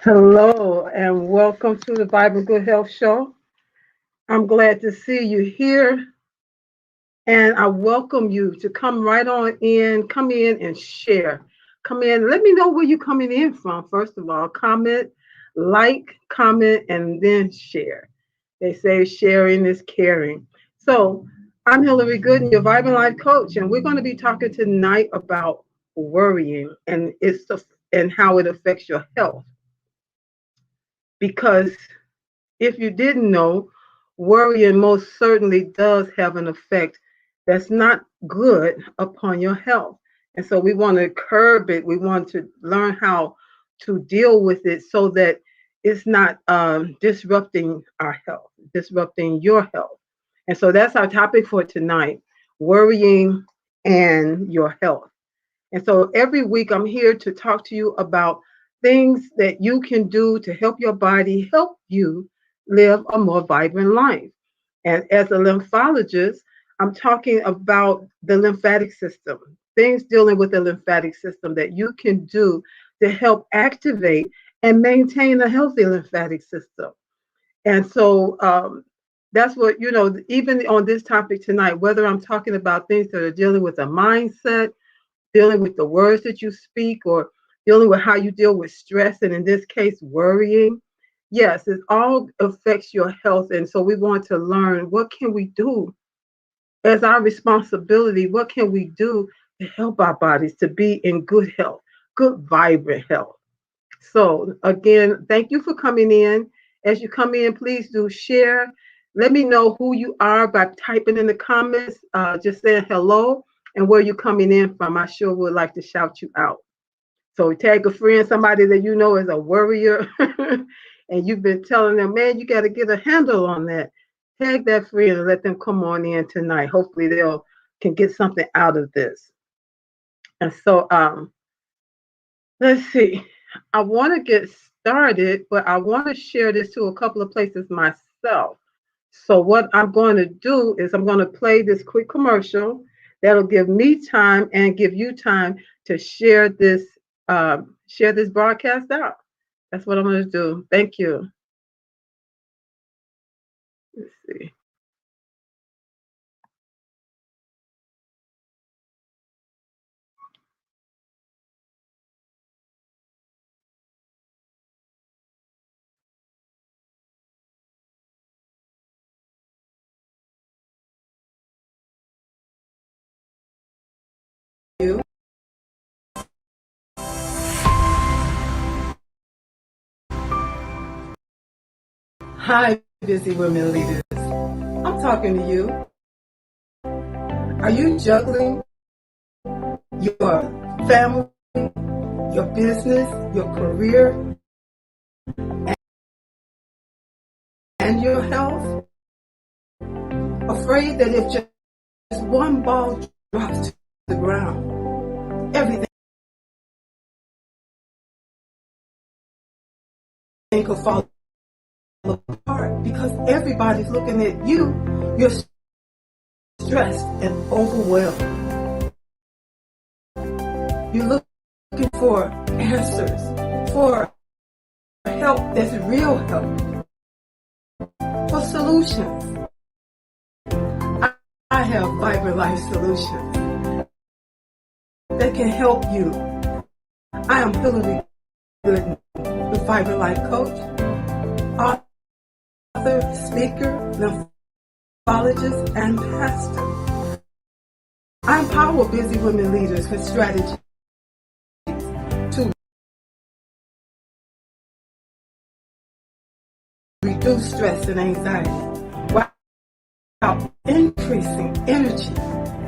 Hello and welcome to the Bible Good Health Show. I'm glad to see you here and I welcome you to come right on in, come in and share. Come in, let me know where you're coming in from. First of all, comment, comment, and then share. They say sharing is caring. So I'm Hillary Gooden, your Vibrant Life Coach, and we're going to be talking tonight about worrying and how it affects your health. Because if you didn't know, worrying most certainly does have an effect that's not good upon your health. And so we want to curb it. We want to learn how to deal with it so that it's not disrupting our health, disrupting your health. And so that's our topic for tonight, worrying and your health. And so every week I'm here to talk to you about things that you can do to help your body help you live a more vibrant life. And as a lymphologist, I'm talking about the lymphatic system, things dealing with the lymphatic system that you can do to help activate and maintain a healthy lymphatic system. And so that's what, even on this topic tonight, whether I'm talking about things that are dealing with a mindset, dealing with the words that you speak, or dealing with how you deal with stress, and in this case, worrying. Yes, it all affects your health. And so we want to learn, what can we do as our responsibility? What can we do to help our bodies to be in good health, good, vibrant health? So again, thank you for coming in. As you come in, please do share. Let me know who you are by typing in the comments, just saying hello and where you're coming in from. I sure would like to shout you out. So tag a friend, somebody that you know is a worrier, and you've been telling them, man, you got to get a handle on that. Tag that friend and let them come on in tonight. Hopefully they'll can get something out of this. And so let's see. I want to get started, but I want to share this to a couple of places myself. So what I'm going to do is I'm going to play this quick commercial that'll give me time and give you time to share this broadcast out. That's what I'm going to do. Thank you. Let's see. You. Hi, busy women leaders. I'm talking to you. Are you juggling your family, your business, your career, and your health? Afraid that if just one ball drops to the ground, everything could fall apart because everybody's looking at you. You're stressed and overwhelmed. You're looking for answers, for help that's real help, for solutions. I have Vibrant Life Solutions that can help you. I am Hillary Gooden, the Vibrant Life Coach, author, speaker, lymphologist, and pastor. I empower busy women leaders with strategies to reduce stress and anxiety while increasing energy,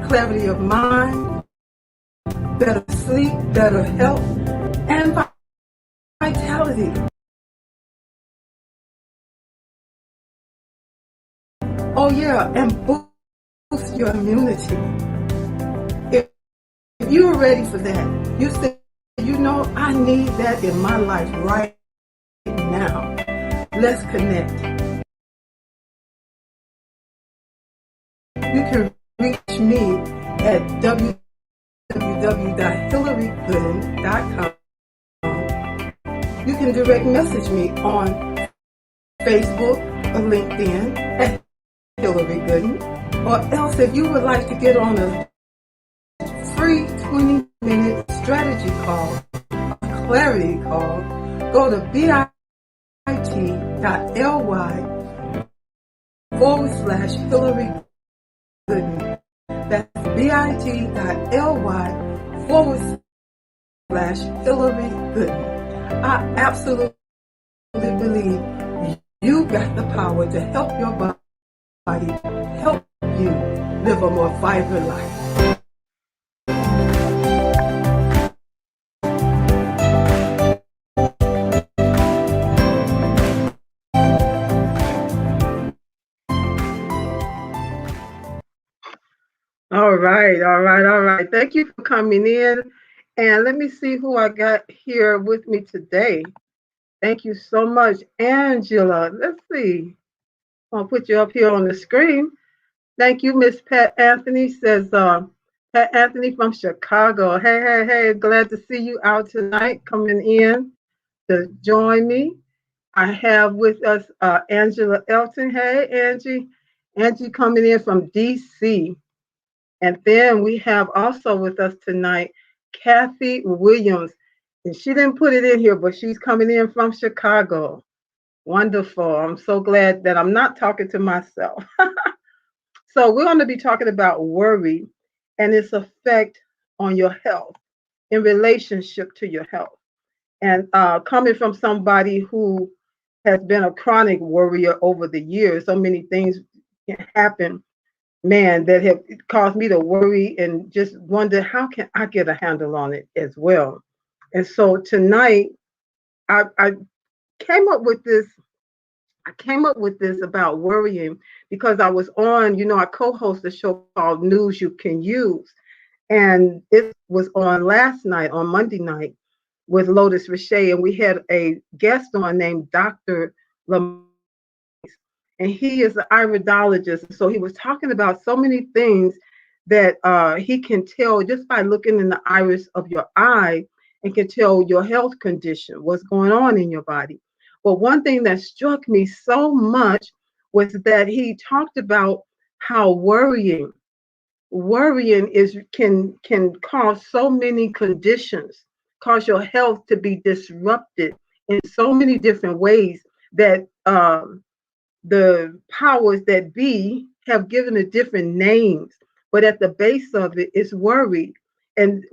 clarity of mind, better sleep, better health, and vitality. Oh yeah, and boost your immunity. If you're ready for that, you say, I need that in my life right now. Let's connect. You can reach me at www.hillarygooden.com. You can direct message me on Facebook or LinkedIn at Hillary Gooden. Or else, if you would like to get on a free 20-minute strategy call, a clarity call, go to bit.ly/Hillary Gooden. That's bit.ly/Hillary Gooden. I absolutely believe you got the power to help your body, help you live a more vibrant life. All right, all right, all right. Thank you for coming in. And let me see who I got here with me today. Thank you so much, Angela. Let's see. I'll put you up here on the screen. Thank you, Miss Pat Anthony. Says Pat Anthony from Chicago. Hey, hey, hey. Glad to see you out tonight coming in to join me. I have with us Angela Elton. Hey, Angie. Angie coming in from DC. And then we have also with us tonight Kathy Williams. And she didn't put it in here, but she's coming in from Chicago. Wonderful. I'm so glad that I'm not talking to myself. So we're going to be talking about worry and its effect on your health in relationship to your health. And coming from somebody who has been a chronic worrier over the years, so many things can happen, man, that have caused me to worry and just wonder how can I get a handle on it as well. And so tonight, I came up with this. I came up with this about worrying because I was on, I co-host a show called News You Can Use. And it was on last night, on Monday night, with Lotus Richey. And we had a guest on named Dr. Lam, and he is an iridologist. So he was talking about so many things that he can tell just by looking in the iris of your eye and can tell your health condition, what's going on in your body. But one thing that struck me so much was that he talked about how worrying can cause so many conditions, cause your health to be disrupted in so many different ways that the powers that be have given it different names, but at the base of it is worry. And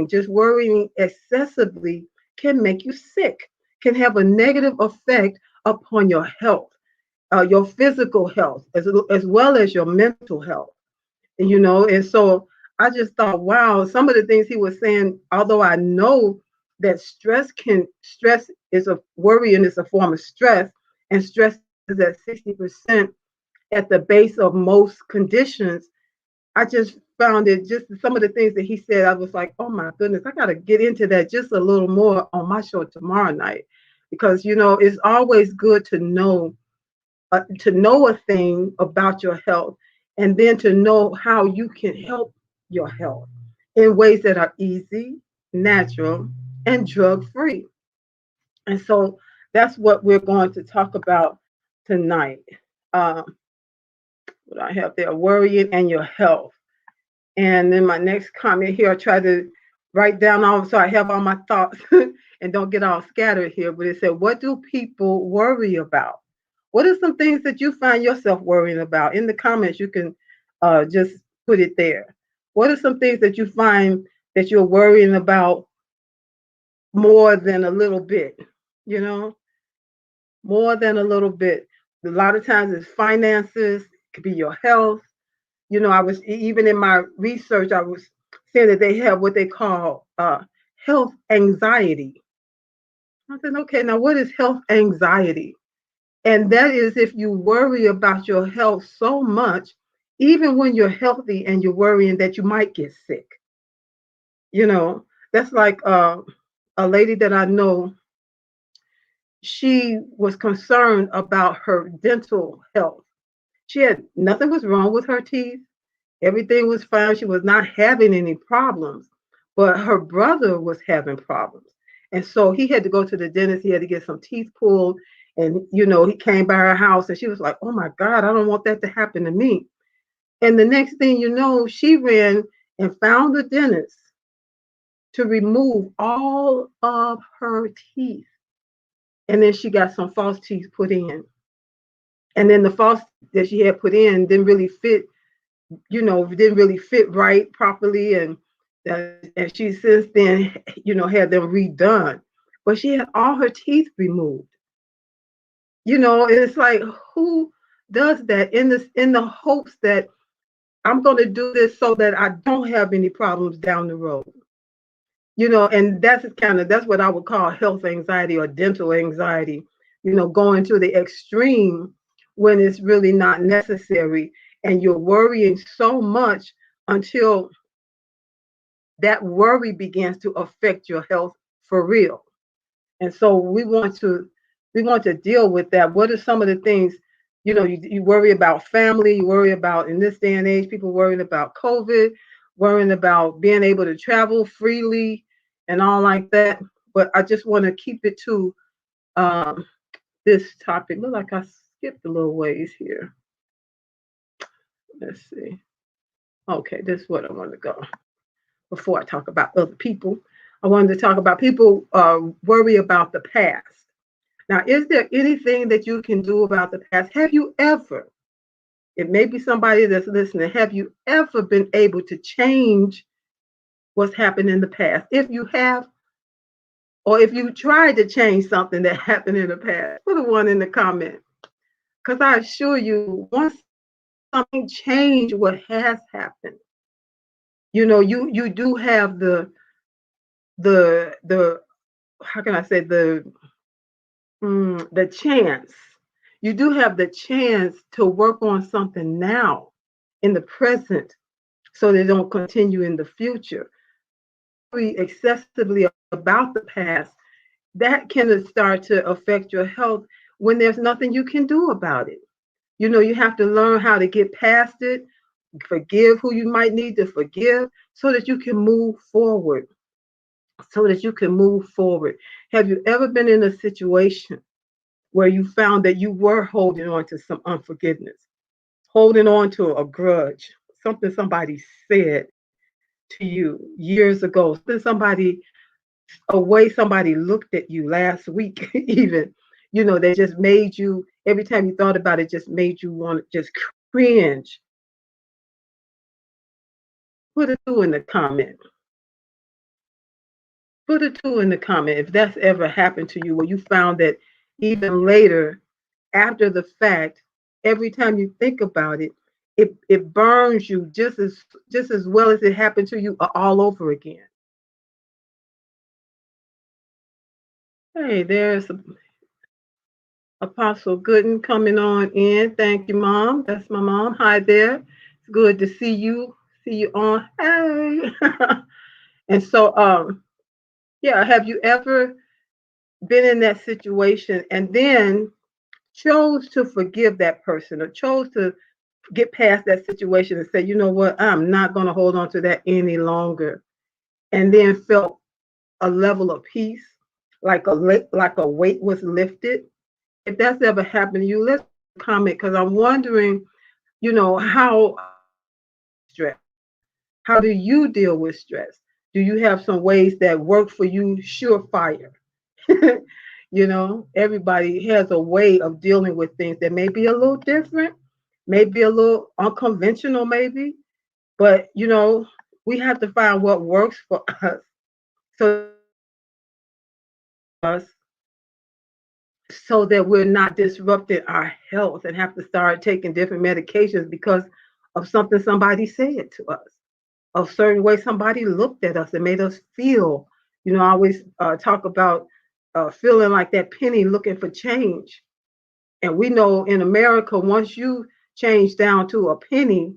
just worrying excessively can make you sick, can have a negative effect upon your health, your physical health, as well as your mental health. And so I just thought, wow, some of the things he was saying, although I know that stress is a worry and it's a form of stress, and stress is at 60% at the base of most conditions. I just found it, just some of the things that he said, I was like, oh my goodness, I got to get into that just a little more on my show tomorrow night. Because, it's always good to know a thing about your health, and then to know how you can help your health in ways that are easy, natural, and drug free. And so that's what we're going to talk about tonight. Um, what I have there, worrying and your health. And then my next comment here, I try to write down all so I have all my thoughts and don't get all scattered here. But it said, what do people worry about? What are some things that you find yourself worrying about? In the comments, you can just put it there. What are some things that you find that you're worrying about more than a little bit? You know, more than a little bit. A lot of times it's finances, it could be your health. I was even in my research, I was saying that they have what they call health anxiety. I said, okay, now what is health anxiety? And that is if you worry about your health so much, even when you're healthy and you're worrying that you might get sick. You know, that's like a lady that I know, she was concerned about her dental health. She had nothing was wrong with her teeth. Everything was fine. She was not having any problems, but her brother was having problems. And so he had to go to the dentist. He had to get some teeth pulled. And, he came by her house and she was like, oh my God, I don't want that to happen to me. And the next thing you know, she ran and found the dentist to remove all of her teeth. And then she got some false teeth put in. And then the false that she had put in didn't really fit, didn't really fit right properly. And she since then, had them redone. But she had all her teeth removed. And it's like, who does that in the hopes that I'm going to do this so that I don't have any problems down the road? And that's what I would call health anxiety or dental anxiety, going to the extreme when it's really not necessary. And you're worrying so much until that worry begins to affect your health for real. And so we want to deal with that. What are some of the things, you worry about family, you worry about in this day and age, people worrying about COVID, worrying about being able to travel freely and all like that. But I just want to keep it to um, this topic. Look like I skipped a little ways here. Let's see. Okay, this is what I want to go before I talk about other people. I wanted to talk about people worry about the past. Now, is there anything that you can do about the past? Have you ever, it may be somebody that's listening, have you ever been able to change what's happened in the past? If you have, or if you tried to change something that happened in the past, put a one in the comment. Because I assure you, once something changed what has happened, you do have the how can I say the chance. You do have the chance to work on something now in the present so they don't continue in the future. Worry excessively about the past, that can start to affect your health when there's nothing you can do about it. You have to learn how to get past it, forgive who you might need to forgive so that you can move forward. So that you can move forward. Have you ever been in a situation where you found that you were holding on to some unforgiveness, holding on to a grudge, something somebody said to you years ago, a way somebody looked at you last week, even, they just made you, every time you thought about it, just made you want to just cringe. Put a two in the comment. Put a two in the comment if that's ever happened to you, where you found that even later, after the fact, every time you think about it, it burns you just as well as it happened to you all over again. Hey, there's Apostle Gooden coming on in. Thank you, Mom. That's my mom. Hi there. It's good to see you. See you on. Hey. And so, yeah, have you ever been in that situation and then chose to forgive that person or chose to get past that situation and say, you know what, I'm not going to hold on to that any longer, and then felt a level of peace, like a weight was lifted? If that's ever happened to you, let's comment, because I'm wondering, how stress. How do you deal with stress? Do you have some ways that work for you, surefire? Everybody has a way of dealing with things that may be a little different, maybe a little unconventional, maybe, but we have to find what works for us, so us so that we're not disrupting our health and have to start taking different medications because of something somebody said to us, a certain way somebody looked at us and made us feel. I always talk about feeling like that penny looking for change. And we know in America, once you change down to a penny,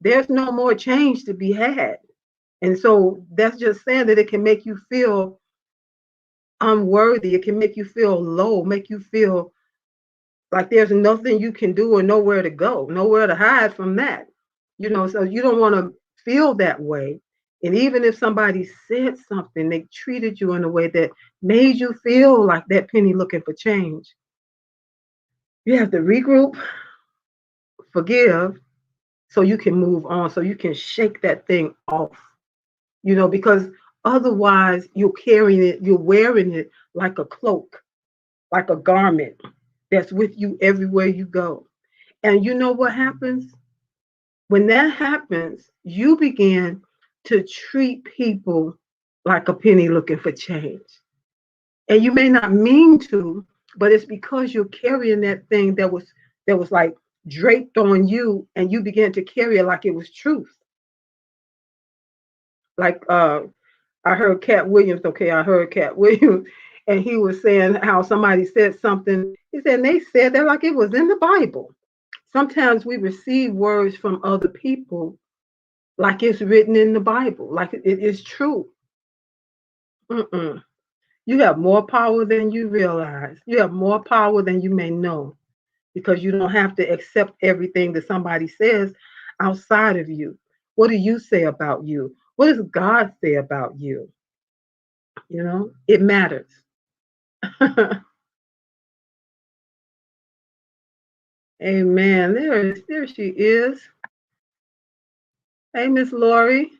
there's no more change to be had. And so that's just saying that it can make you feel unworthy. It can make you feel low, make you feel like there's nothing you can do or nowhere to go, nowhere to hide from that. So you don't want to feel that way. And even if somebody said something, they treated you in a way that made you feel like that penny looking for change. You have to regroup, forgive, so you can move on, so you can shake that thing off, because otherwise you're wearing it like a cloak, like a garment that's with you everywhere you go. And you know what happens? When that happens, you begin to treat people like a penny looking for change. And you may not mean to, but it's because you're carrying that thing that was like draped on you, and you began to carry it like it was truth. Like I heard Cat Williams, okay, I heard Cat Williams, and he was saying how somebody said something. He said, and they said that like it was in the Bible. Sometimes we receive words from other people like it's written in the Bible, like it is true. Mm-mm. You have more power than you realize. You have more power than you may know, because you don't have to accept everything that somebody says outside of you. What do you say about you? What does God say about you? It matters. Amen. There she is. Hey, Miss Lori.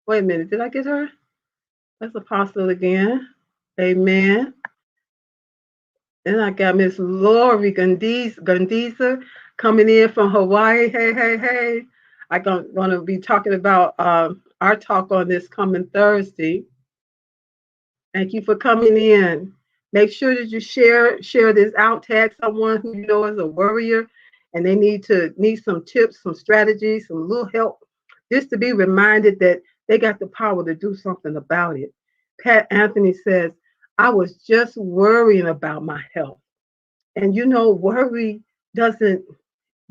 Wait a minute. Did I get her? That's Apostle again. Amen. Then I got Miss Lori Gundisa coming in from Hawaii. Hey, hey, hey. I'm going to be talking about our talk on this coming Thursday. Thank you for coming in. Make sure that you share this out. Tag someone who you know is a warrior, and they need some tips, some strategies, some little help, just to be reminded that they got the power to do something about it. Pat Anthony says, "I was just worrying about my health." And worry doesn't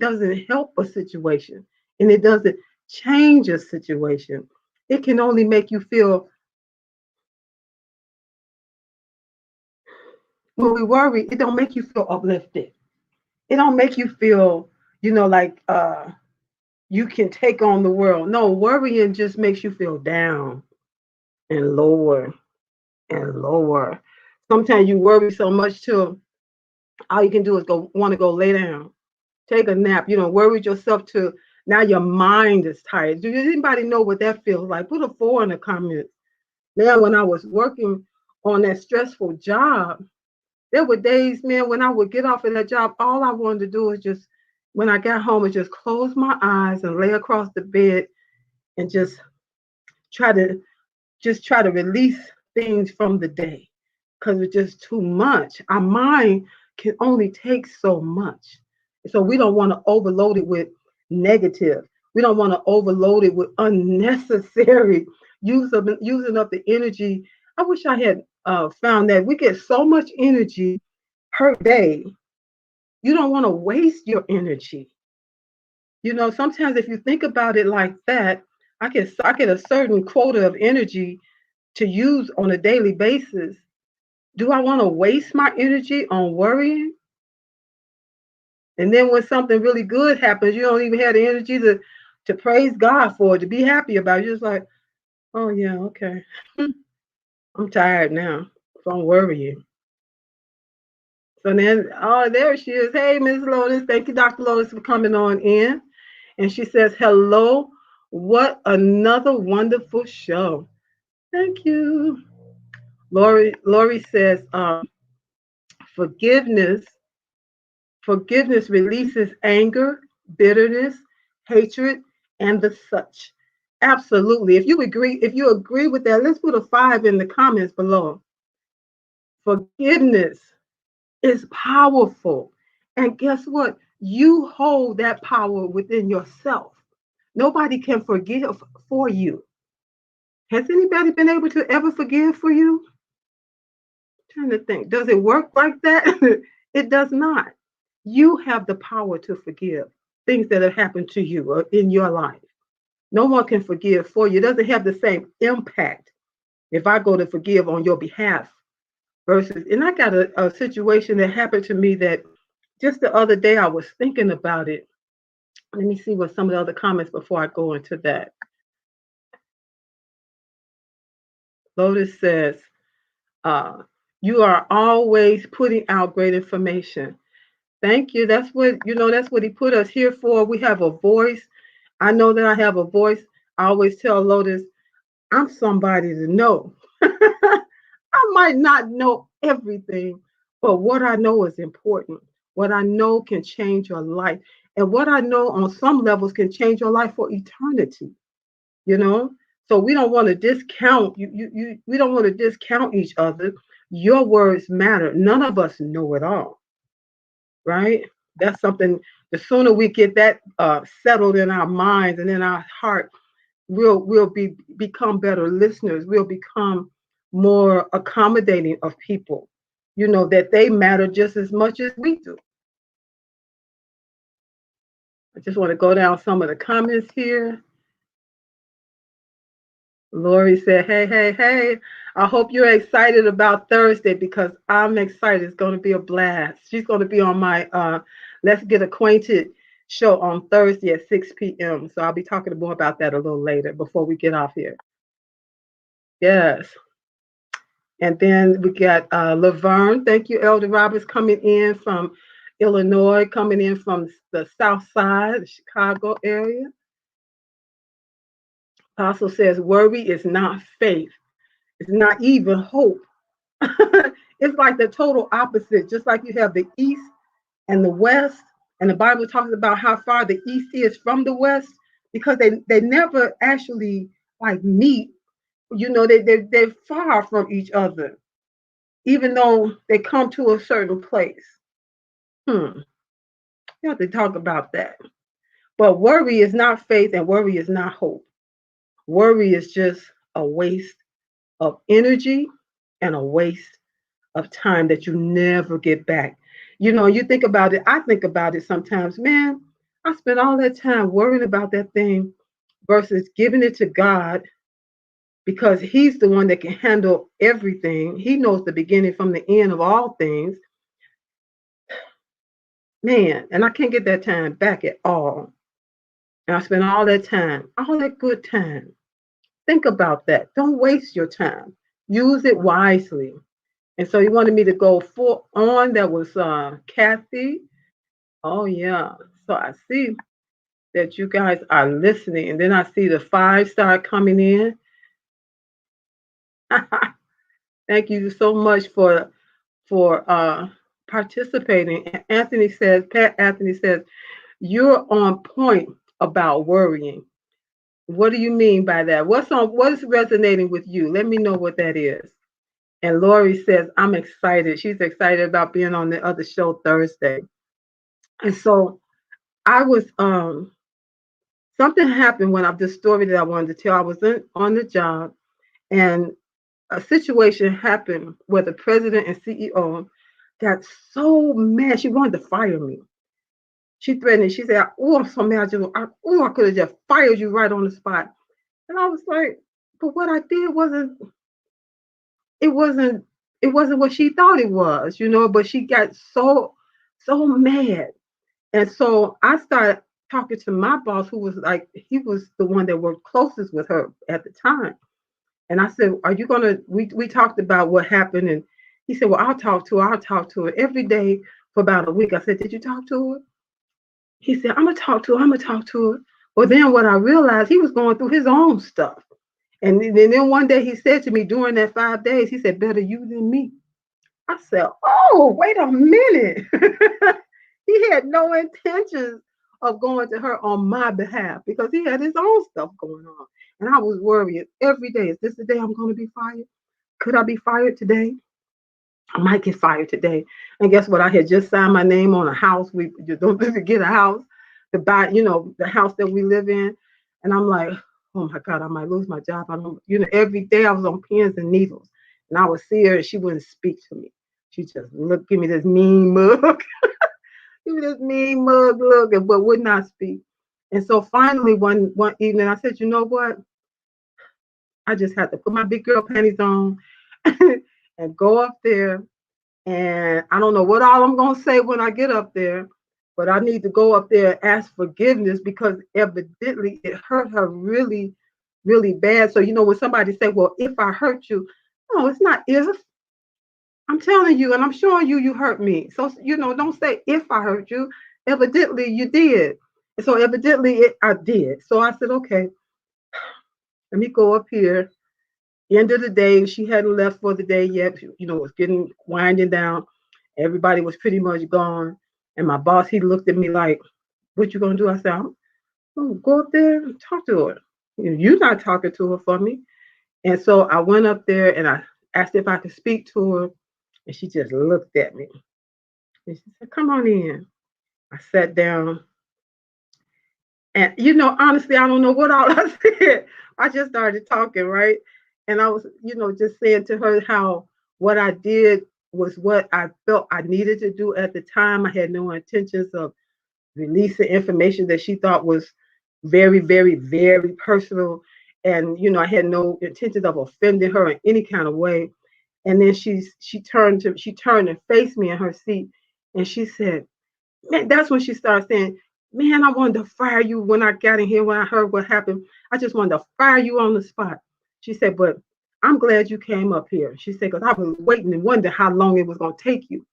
doesn't help a situation, and it doesn't change a situation. It can only make you feel, when we worry, it don't make you feel uplifted. It don't make you feel, like you can take on the world. No, worrying just makes you feel down and lower and lower. Sometimes you worry so much too, all you can do is go lay down, take a nap. Worried yourself to now your mind is tired. Do anybody know what that feels like? Put a 4 in the comments. Now, when I was working on that stressful job, there were days, man, when I would get off of that job, all I wanted to do is just, when I got home, is just close my eyes and lay across the bed and try to try to release things from the day, because it's just too much. Our mind can only take so much. So we don't want to overload it with negative. We don't want to overload it with unnecessary using up the energy. I wish I had found that we get so much energy per day. You don't want to waste your energy. Sometimes if you think about it like that, I get a certain quota of energy to use on a daily basis. Do I want to waste my energy on worrying? And then when something really good happens, you don't even have the energy to praise God for it, to be happy about it. You're just like, oh yeah, okay. I'm tired now from worrying. So then, oh, there she is. Hey, Miss Lotus. Thank you, Dr. Lotus, for coming on in. And she says, hello. What another wonderful show. Thank you. Lori says, forgiveness forgiveness releases anger, bitterness, hatred, and the such. Absolutely. If you agree with that, let's put a 5 in the comments below. Forgiveness is powerful. And guess what? You hold that power within yourself. Nobody can forgive for you. Has anybody been able to ever forgive for you? Trying to think. Does it work like that? It does not. You have the power to forgive things that have happened to you or in your life. No one can forgive for you. It doesn't have the same impact if I go to forgive on your behalf versus, and I got a situation that happened to me that just the other day I was thinking about it. Let me see what some of the other comments before I go into that. Lotus says, uh, you are always putting out great information. Thank you. That's what, that's what he put us here for. We have a voice. I know that I have a voice. I always tell Lotus, I'm somebody to know. I might not know everything, but what I know is important. What I know can change your life. And what I know on some levels can change your life for eternity, you know? So we don't want to discount we don't want to discount each other. Your words matter. None of us know it all, right? That's something, the sooner we get that settled in our minds and in our heart, we'll become better listeners. We'll become more accommodating of people, that they matter just as much as we do. I just want to go down some of the comments here. Lori said, hey, hey, hey, I hope you're excited about Thursday because I'm excited. It's going to be a blast. She's going to be on my Let's Get Acquainted show on Thursday at 6 p.m. So I'll be talking more about that a little later before we get off here. Yes. And then we got Laverne. Thank you, Elder Roberts, coming in from Illinois, coming in from the South Side, the Chicago area. Apostle says, worry is not faith. It's not even hope. It's like the total opposite. Just like you have the East and the West, and the Bible talks about how far the East is from the West, because they never actually like meet. They're far from each other, even though they come to a certain place. You have to talk about that. But worry is not faith and worry is not hope. Worry is just a waste of energy and a waste of time that you never get back. You think about it. I think about it sometimes. Man, I spent all that time worrying about that thing versus giving it to God, because He's the one that can handle everything. He knows the beginning from the end of all things. Man, and I can't get that time back at all. And I spent all that time, all that good time. Think about that. Don't waste your time. Use it wisely. And so you wanted me to go full on. That was Kathy. Oh, yeah. So I see that you guys are listening. And then I see the 5-star coming in. Thank you so much for participating. Pat Anthony says, you're on point about worrying. What do you mean by that? What is resonating with you? Let me know what that is. And Lori says, I'm excited. She's excited about being on the other show Thursday. And so I was something happened when I this story that I wanted to tell. I was on the job, and a situation happened where the president and CEO got so mad she wanted to fire me. She threatened. She said, "Oh, I'm so mad. I could have just fired you right on the spot." And I was like, "But what I did it wasn't it wasn't what she thought it was. But she got so mad, and so I started talking to my boss, who was like, he was the one that worked closest with her at the time. And I said, "Are you gonna?" We talked about what happened, and he said, "Well, I'll talk to her. I'll talk to her every day for about a week." I said, "Did you talk to her?" He said, "I'm gonna talk to her. I'm gonna talk to her." Well, then what I realized, he was going through his own stuff. And then one day he said to me during that 5 days, he said, "Better you than me." I said, "Oh, wait a minute." He had no intentions of going to her on my behalf because he had his own stuff going on. And I was worried every day. Is this the day I'm going to be fired? Could I be fired today? I might get fired today. And guess what? I had just signed my name on a house. We you don't get a house to buy, the house that we live in. And I'm like, oh my God, I might lose my job. I don't, every day I was on pins and needles. And I would see her and she wouldn't speak to me. She just give me this mean mug, give me this mean mug look, but would not speak. And so finally one evening I said, you know what? I just had to put my big girl panties on and go up there. And I don't know what all I'm going to say when I get up there, but I need to go up there and ask forgiveness because evidently it hurt her really really bad. So, when somebody say, well, if I hurt you, no, it's not if. I'm telling you, and I'm showing you, you hurt me. So, don't say if I hurt you. Evidently, you did. And so, evidently, I did. So I said, okay, let me go up here. End of the day, she hadn't left for the day yet. It was getting winding down. Everybody was pretty much gone. And my boss, he looked at me like, what you gonna do? I said, I'm gonna go up there and talk to her. You're not talking to her for me. And so I went up there and I asked if I could speak to her. And she just looked at me. And she said, come on in. I sat down. And honestly, I don't know what all I said. I just started talking, right? And I was, just saying to her how what I did was what I felt I needed to do at the time. I had no intentions of releasing information that she thought was very, very, very personal. And I had no intentions of offending her in any kind of way. And then she turned and faced me in her seat, and she said, man, that's when she started saying, man, I wanted to fire you when I got in here, when I heard what happened. I just wanted to fire you on the spot. She said, but I'm glad you came up here. She said, because I was waiting and wondering how long it was going to take you.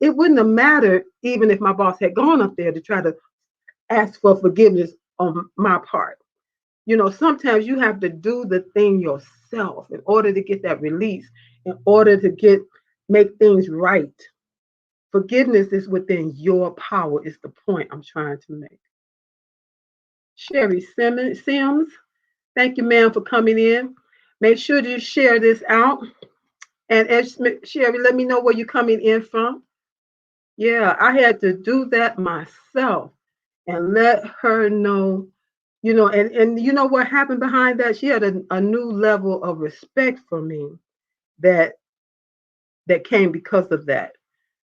It wouldn't have mattered even if my boss had gone up there to try to ask for forgiveness on my part. Sometimes you have to do the thing yourself in order to get that release, in order to make things right. Forgiveness is within your power, is the point I'm trying to make. Sherry Sims, thank you, ma'am, for coming in. Make sure to share this out. And Sherry, let me know where you're coming in from. Yeah, I had to do that myself and let her know, and you know what happened behind that? She had a new level of respect for me that came because of that.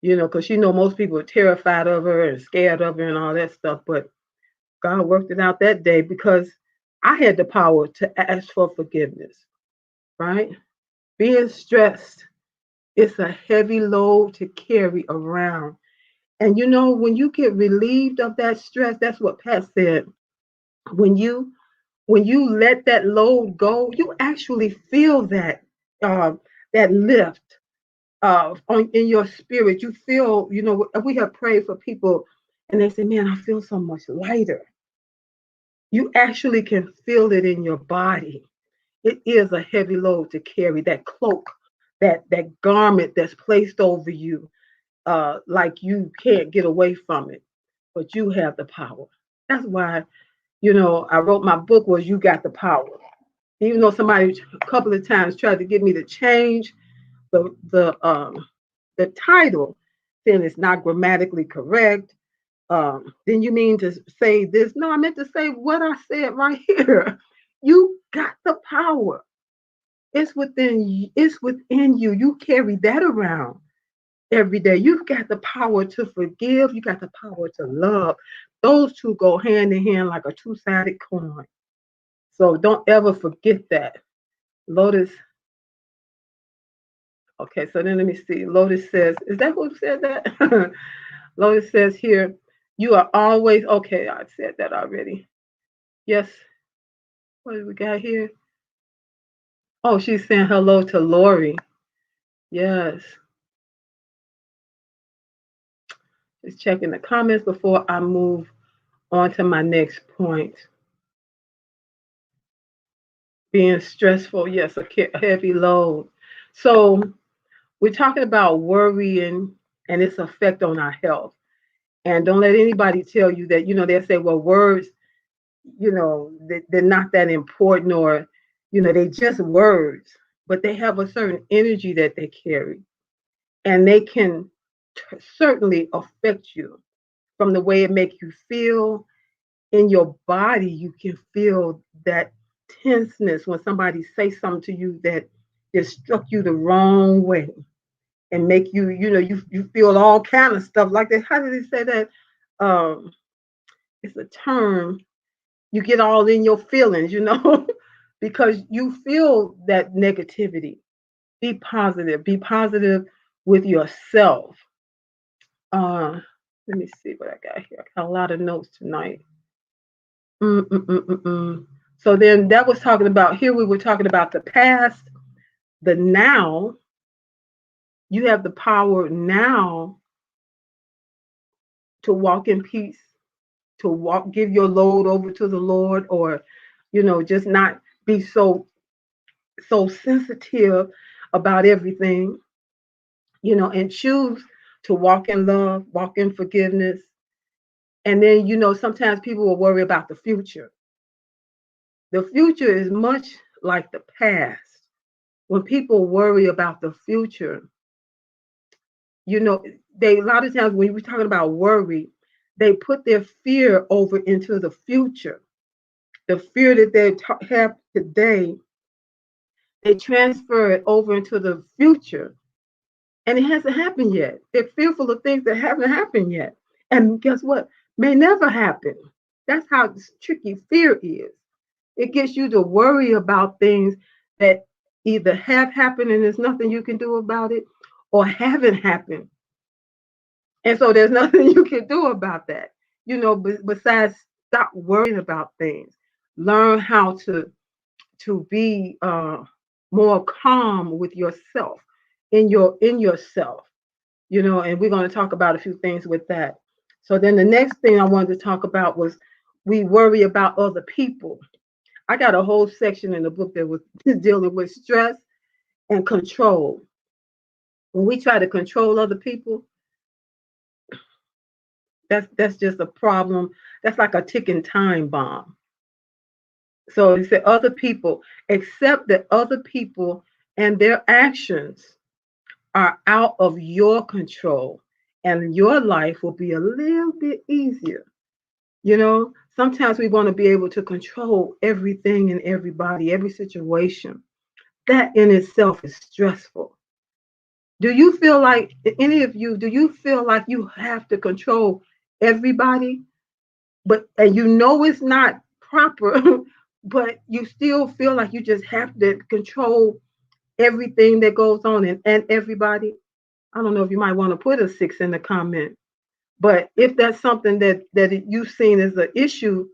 Because most people are terrified of her and scared of her and all that stuff. But God worked it out that day because I had the power to ask for forgiveness, right? Being stressed, it's a heavy load to carry around. And when you get relieved of that stress, that's what Pat said. When you let that load go, you actually feel uh, that lift in your spirit. You feel, we have prayed for people and they say, man, I feel so much lighter. You actually can feel it in your body. It is a heavy load to carry, that cloak, that garment that's placed over you, like you can't get away from it, but you have the power. That's why, I wrote my book was You Got the Power. Even though somebody a couple of times tried to get me to change the title, saying it's not grammatically correct. Then you mean to say this? No, I meant to say what I said right here. You got the power. It's within you. You carry that around every day. You've got the power to forgive. You got the power to love. Those two go hand in hand like a two-sided coin. So don't ever forget that. Lotus. Okay, so then let me see. Lotus says, is that who said that? Lotus says here, you are always okay. I said that already. Yes. What do we got here? Oh, she's saying hello to Lori. Yes. Just checking the comments before I move on to my next point. Being stressful, yes, a heavy load. So we're talking about worrying and its effect on our health. And don't let anybody tell you that, they'll say, well, words, they're not that important, or, they just words, but they have a certain energy that they carry. And they can certainly affect you from the way it makes you feel in your body. You can feel that tenseness when somebody says something to you that just struck you the wrong way and make you, you feel all kind of stuff like that. How did they say that? Um, it's a term. You get all in your feelings, because you feel that negativity. Be positive. Be positive with yourself. Let me see what I got here. I got a lot of notes tonight. Mm-mm-mm-mm-mm. So then that was talking about, here we were talking about the past, the now. You have the power now to walk in peace, to walk, give your load over to the Lord, or, just not be so sensitive about everything, and choose to walk in love, walk in forgiveness. And then, sometimes people will worry about the future. The future is much like the past. When people worry about the future, you know, they, a lot of times when we're talking about worry, they put their fear over into the future. The fear that they have today, they transfer it over into the future, and it hasn't happened yet. They're fearful of things that haven't happened yet. And guess what? May never happen. That's how tricky fear is. It gets you to worry about things that either have happened and there's nothing you can do about it, or haven't happened. And so there's nothing you can do about that. Besides stop worrying about things. Learn how to be more calm with yourself, in yourself, and we're going to talk about a few things with that. So then the next thing I wanted to talk about was, we worry about other people. I got a whole section in the book that was dealing with stress and control. When we try to control other people, that's just a problem. That's like a ticking time bomb. So he said, other people, accept that other people and their actions are out of your control, and your life will be a little bit easier. Sometimes we want to be able to control everything and everybody, every situation. That in itself is stressful. Do you feel like, any of you, do you feel like you have to control everybody, but and it's not proper, but you still feel like you just have to control everything that goes on, and everybody? I don't know if you might want to put a 6 in the comment, but if that's something that you've seen as an issue,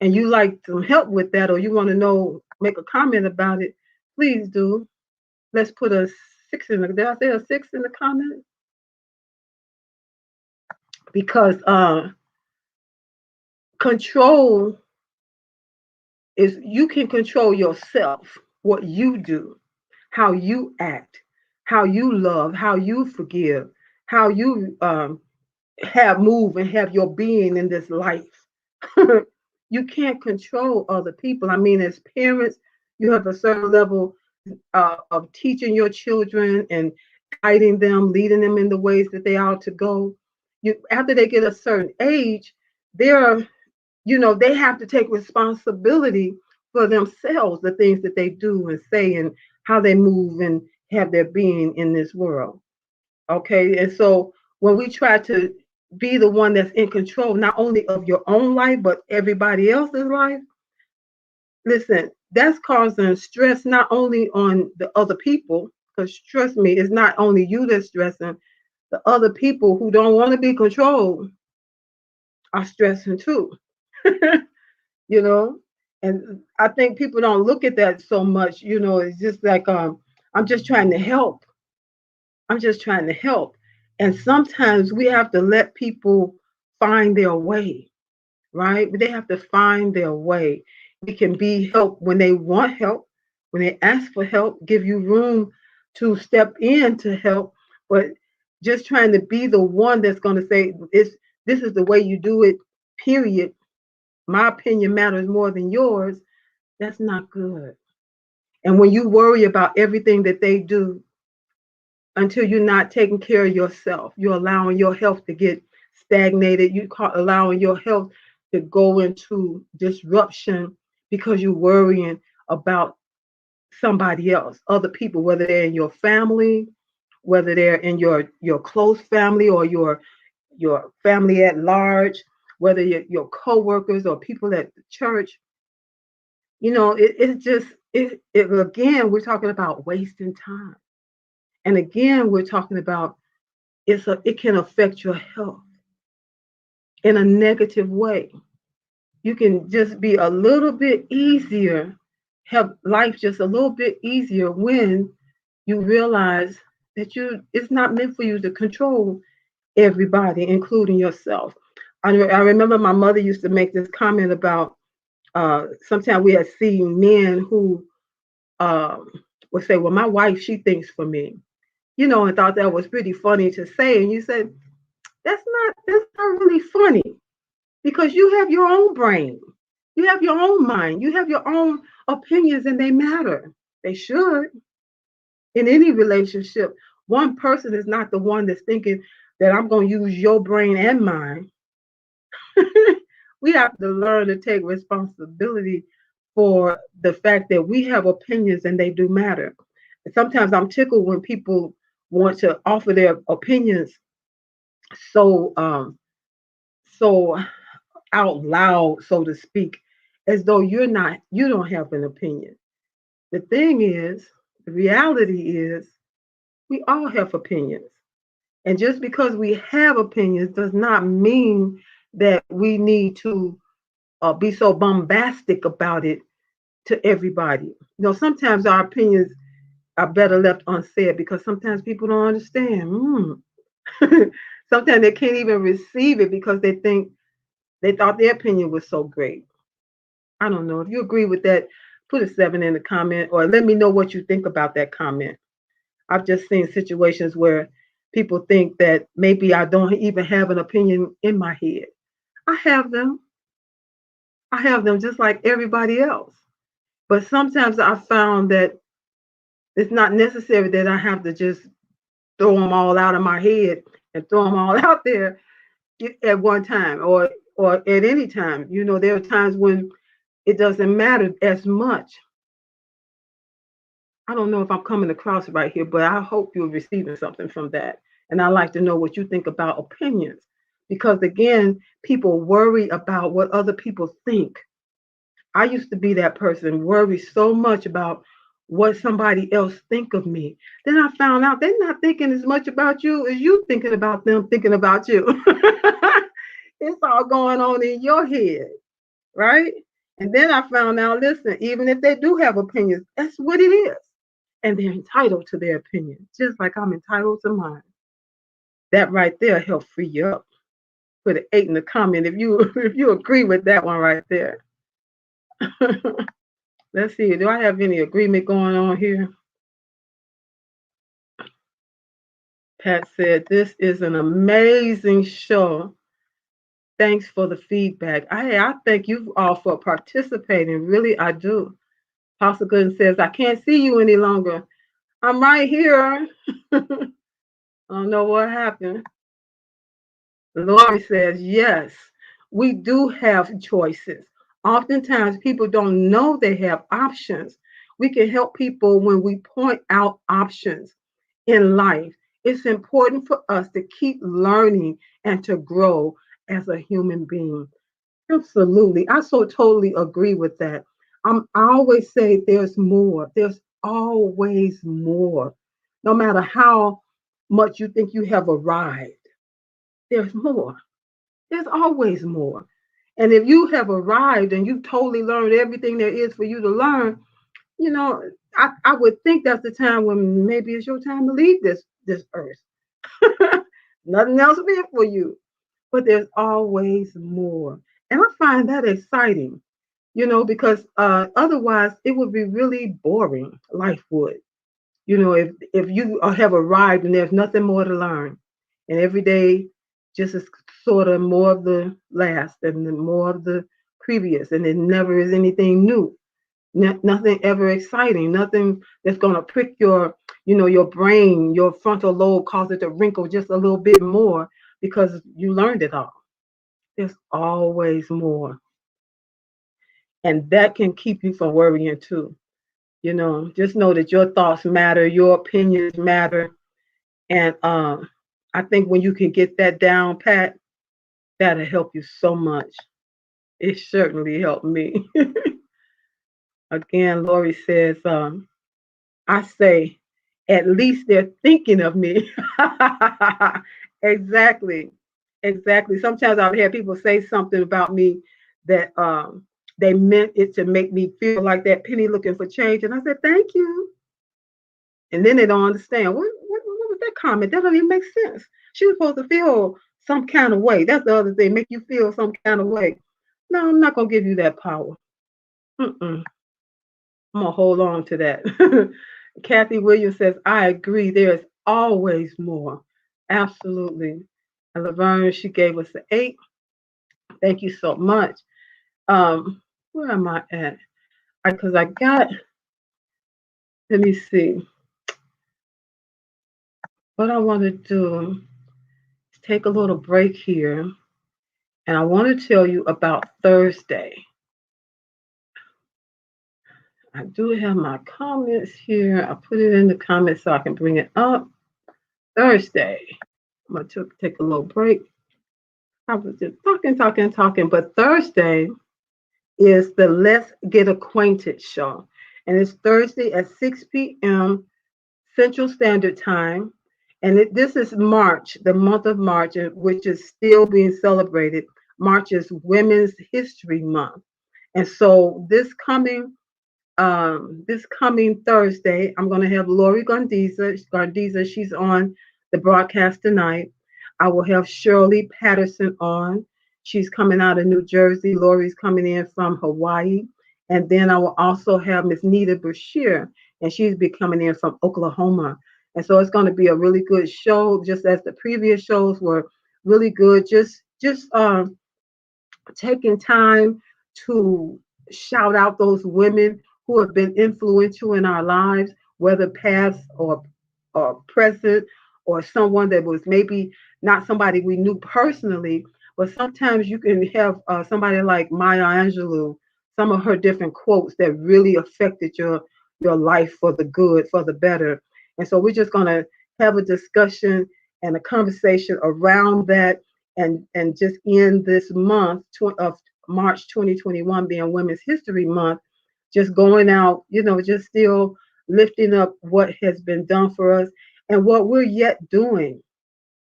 and you like some help with that, or you want to know, make a comment about it, please do. Let's put a 6 in the, did I say a 6 in the comment? Because control is, you can control yourself, what you do, how you act, how you love, how you forgive, how you have move and have your being in this life. You can't control other people. I mean, as parents, you have a certain level of teaching your children and guiding them, leading them in the ways that they ought to go. After they get a certain age, they're, they have to take responsibility for themselves, the things that they do and say, and how they move and have their being in this world. Okay. And so when we try to be the one that's in control, not only of your own life, but everybody else's life, listen, that's causing stress not only on the other people, because trust me, it's not only you that's stressing, the other people who don't want to be controlled are stressing too. you know and I think people don't look at that so much. It's just like, I'm just trying to help. I'm just trying to help. And sometimes we have to let people find their way, right? They have to find their way. We can be help when they want help, when they ask for help, give you room to step in to help. But just trying to be the one that's going to say, this is the way you do it, period. My opinion matters more than yours. That's not good. And when you worry about everything that they do, until you're not taking care of yourself, you're allowing your health to get stagnated. Allowing your health to go into disruption because you're worrying about somebody else, other people, whether they're in your family, whether they're in your close family, or your family at large, whether your co-workers or people at the church. It's just, again, we're talking about wasting time. And again, we're talking about, it can affect your health in a negative way. you can just be a little bit easier, have life just a little bit easier when you realize that you it's not meant for you to control everybody, including yourself. I remember my mother used to make this comment about sometimes we had seen men who um, would say, "Well, my wife, she thinks for me," and thought that was pretty funny to say. And you said, that's not really funny because you have your own brain, you have your own mind, you have your own opinions, and they matter. They should in any relationship. One person is not the one that's thinking that I'm going to use your brain and mine. We have to learn to take responsibility for the fact that we have opinions and they do matter. Sometimes I'm tickled when people want to offer their opinions so so out loud, so to speak, as though you don't have an opinion. The thing is, the reality is, we all have opinions. And just because we have opinions does not mean that we need to be so bombastic about it to everybody. Sometimes our opinions are better left unsaid because sometimes people don't understand. Sometimes they can't even receive it because they thought their opinion was so great. I don't know. If you agree with that, put a 7 in the comment or let me know what you think about that comment. I've just seen situations where people think that maybe I don't even have an opinion in my head. I have them. I have them just like everybody else. But sometimes I found that it's not necessary that I have to just throw them all out of my head and throw them all out there at one time or at any time. There are times when it doesn't matter as much. I don't know if I'm coming across right here, but I hope you're receiving something from that. And I'd like to know what you think about opinions. Because again, people worry about what other people think. I used to be that person, worry so much about what somebody else think of me. Then I found out they're not thinking as much about you as you thinking about them thinking about you. It's all going on in your head, right? And then I found out, listen, even if they do have opinions, that's what it is. And they're entitled to their opinion, just like I'm entitled to mine. That right there helped free you up. Put an 8 in the comment if you if you agree with that one right there. Let's see. Do I have any agreement going on here? Pat said, "This is an amazing show. Thanks for the feedback." I thank you all for participating. Really, I do. Apostle Gooden says, "I can't see you any longer. I'm right here." I don't know what happened. Lori says, "Yes, we do have choices. Oftentimes, people don't know they have options. We can help people when we point out options in life. It's important for us to keep learning and to grow as a human being." Absolutely. I so totally agree with that. I always say there's more. There's always more. No matter how much you think you have arrived, there's more. There's always more. And if you have arrived and you've totally learned everything there is for you to learn, you know, I would think that's the time when maybe it's your time to leave this earth. Nothing else meant for you. But there's always more. And I find that exciting, because otherwise it would be really boring. Life would. If you have arrived and there's nothing more to learn, and every day just is sort of more of the last and the more of the previous, and it never is anything new. Nothing ever exciting. Nothing that's gonna prick your brain, your frontal lobe, cause it to wrinkle just a little bit more because you learned it all. There's always more, and that can keep you from worrying too. Just know that your thoughts matter, your opinions matter, and I think when you can get that down pat, that'll help you so much. It certainly helped me. Again, Lori says, I say, at least they're thinking of me. Exactly. Exactly. Sometimes I've had people say something about me that they meant it to make me feel like that penny looking for change. And I said, thank you. And then they don't understand. What was that comment? That don't even make sense. She was supposed to feel some kind of way. That's the other thing, make you feel some kind of way. No, I'm not going to give you that power. Mm-mm. I'm going to hold on to that. Kathy Williams says, I agree. There's always more. Absolutely. And Laverne, she gave us an 8. Thank you so much. Um, where am I at? Because I got, let me see. What I want to do is take a little break here. And I want to tell you about Thursday. I do have my comments here. I put it in the comments so I can bring it up. Thursday. I'm going to take a little break. I was just talking. But Thursday is the Let's Get Acquainted show. And it's Thursday at 6 p.m. Central Standard Time. And this is March, the month of March, which is still being celebrated. March is Women's History Month. And so this coming Thursday, I'm going to have Lori Gondiza. Gondiza, she's on the broadcast tonight. I will have Shirley Patterson on. She's coming out of New Jersey. Lori's coming in from Hawaii. And then I will also have Miss Nita Bashir, and she's be coming in from Oklahoma. And so it's going to be a really good show, just as the previous shows were really good. Just taking time to shout out those women who have been influential in our lives, whether past or present, or someone that was maybe not somebody we knew personally, but sometimes you can have somebody like Maya Angelou, some of her different quotes that really affected your life for the good, for the better. And so we're just gonna have a discussion and a conversation around that, and just in this month of March 2021 being Women's History Month, just going out, just still lifting up what has been done for us and what we're yet doing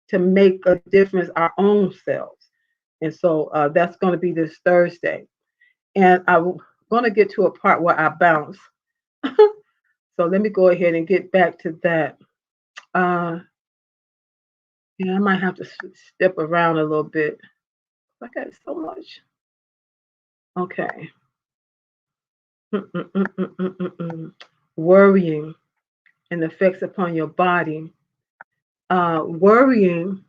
to make a difference our own selves. And so that's going to be this Thursday. And I'm going to get to a part where I bounce. So let me go ahead and get back to that. Uh, yeah, I might have to step around a little bit. I got so much. Okay. Worrying and effects upon your body. Worrying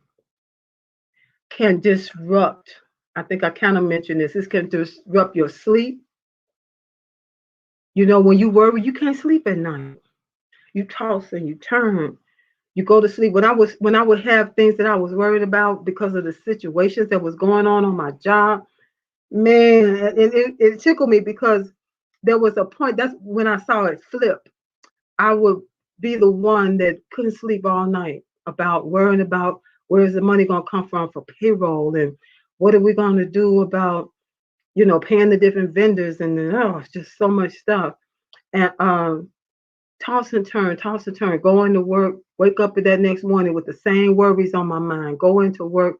can disrupt. I think I kind of mentioned this. This can disrupt your sleep. When you worry, you can't sleep at night. You toss and you turn. You go to sleep. When I would have things that I was worried about because of the situations that was going on my job, man, it tickled me because there was a point. That's when I saw it flip. I would be the one that couldn't sleep all night about worrying about where's the money going to come from for payroll, and what are we going to do about paying the different vendors, and it's just so much stuff. And toss and turn, going to work, wake up that next morning with the same worries on my mind, going to work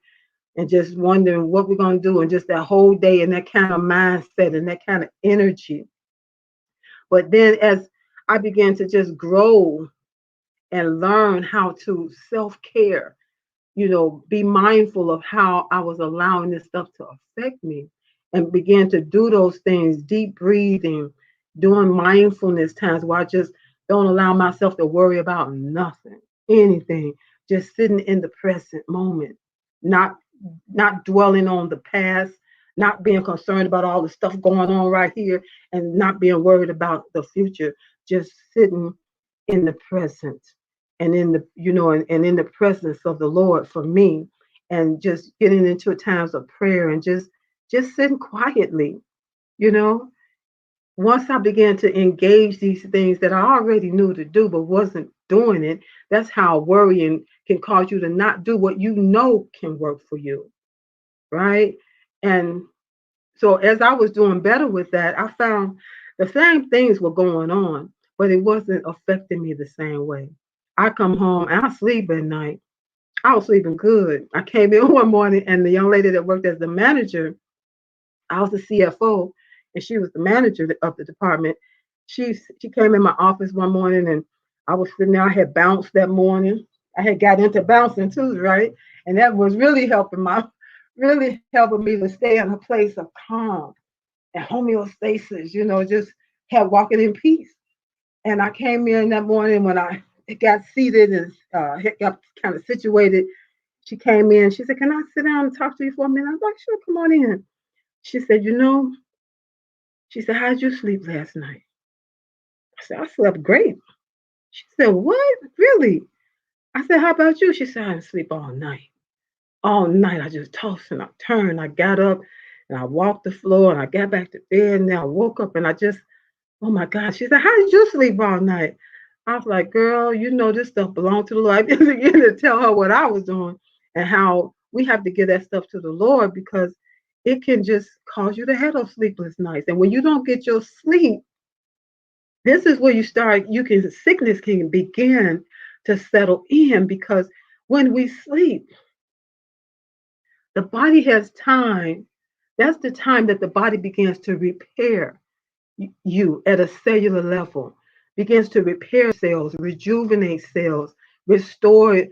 and just wondering what we're going to do, and just that whole day and that kind of mindset and that kind of energy. But then as I began to just grow and learn how to self-care, be mindful of how I was allowing this stuff to affect me, and began to do those things, deep breathing, doing mindfulness times where I just don't allow myself to worry about nothing, anything, just sitting in the present moment, not not dwelling on the past, not being concerned about all the stuff going on right here, and not being worried about the future, just sitting in the present, and in the and in the presence of the Lord for me, and just getting into times of prayer, and just sitting quietly. you know Once I began to engage these things that I already knew to do but wasn't doing it, that's how worrying can cause you to not do what you know can work for you, right? And so as I was doing better with that, I found the same things were going on, but it wasn't affecting me the same way. I come home and I sleep at night. I was sleeping good. I came in one morning, and the young lady that worked as the manager, I was the CFO, and she was the manager of the department. She came in my office one morning, and I was sitting there. I had bounced that morning. I had got into bouncing too, right? And that was really helping me to stay in a place of calm and homeostasis. Just have walking in peace. And I came in that morning when I got seated and got kind of situated. She came in. She said, "Can I sit down and talk to you for a minute?" I was like, "Sure, come on in." She said, she said, "How did you sleep last night?" I said, "I slept great." She said, "What? Really?" I said, "How about you?" She said, "I didn't sleep all night. All night I just tossed and I turned. I got up and I walked the floor and I got back to bed and then I woke up and I just, oh my God." She said, "How did you sleep all night?" I was like, "Girl, this stuff belongs to the Lord." I began to tell her what I was doing and how we have to give that stuff to the Lord because it can just cause you to have those sleepless nights. And when you don't get your sleep, this is where sickness can begin to settle in because when we sleep, the body has time. That's the time that the body begins to repair you at a cellular level, begins to repair cells, rejuvenate cells, restore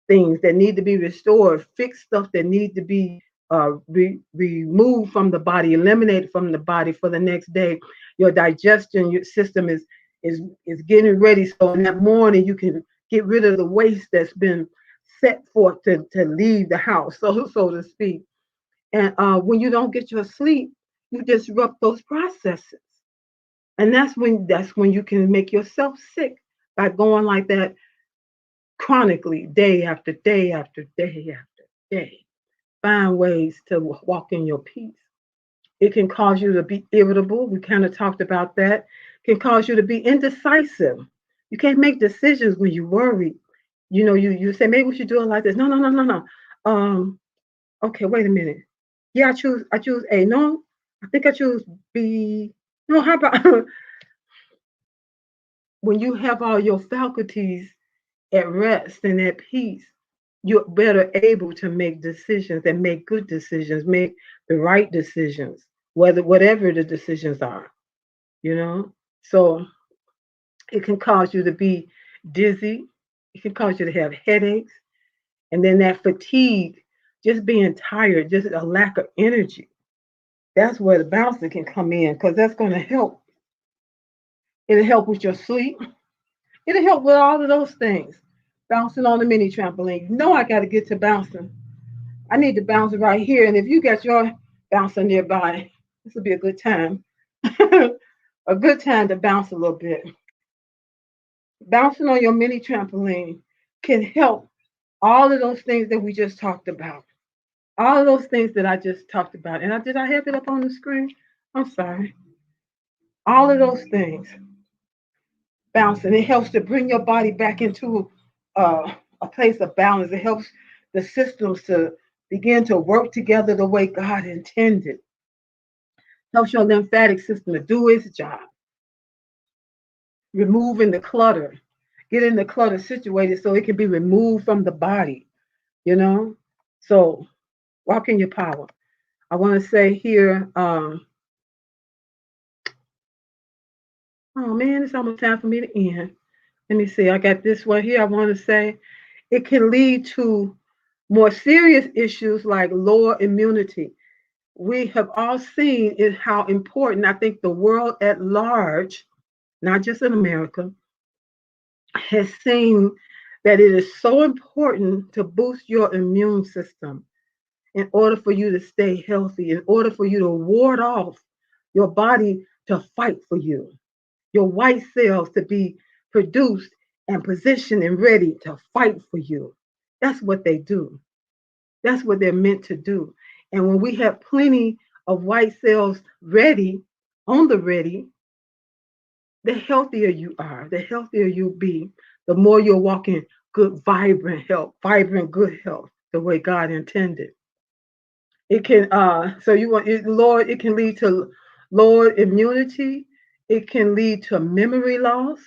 things that need to be restored, fix stuff that need to be removed from the body, eliminated from the body for the next day. Your digestion, your system is getting ready. So in that morning, you can get rid of the waste that's been set forth to leave the house, so to speak. And when you don't get your sleep, you disrupt those processes. And that's when you can make yourself sick by going like that chronically, day after day after day after day. Find ways to walk in your peace. It can cause you to be irritable. We kind of talked about that. It can cause you to be indecisive. You can't make decisions when you worry. You say maybe we should do it like this. No, no, no, no, no. Okay, wait a minute. Yeah, I choose A. No, I think I choose B. No, how about when you have all your faculties at rest and at peace, you're better able to make decisions and make good decisions, make the right decisions, whatever the decisions are, you know? So it can cause you to be dizzy, it can cause you to have headaches, and then that fatigue, just being tired, just a lack of energy. That's where the bouncing can come in because that's going to help. It'll help with your sleep. It'll help with all of those things. Bouncing on the mini trampoline. I got to get to bouncing. I need to bounce right here. And if you got your bouncer nearby, this will be a good time. A good time to bounce a little bit. Bouncing on your mini trampoline can help all of those things that we just talked about. All of those things that I just talked about. And did I have it up on the screen? I'm sorry. All of those things. Bouncing. It helps to bring your body back into a place of balance. It helps the systems to begin to work together the way God intended. Helps your lymphatic system to do its job, removing the clutter, getting the clutter situated so it can be removed from the body, you know? So walk in your power. I want to say here, oh man, it's almost time for me to end. Let me see. I got this one here. I want to say it can lead to more serious issues like lower immunity. We have all seen how important, I think the world at large, not just in America, has seen that it is so important to boost your immune system in order for you to stay healthy, in order for you to ward off your body to fight for you, your white cells to be produced and positioned and ready to fight for you. That's what they do. That's what they're meant to do. And when we have plenty of white cells ready, on the ready, the healthier you are, the healthier you'll be, the more you're walking good, vibrant health, vibrant, good health, the way God intended. It can, so you want it, Lord, it can lead to lower immunity. It can lead to memory loss.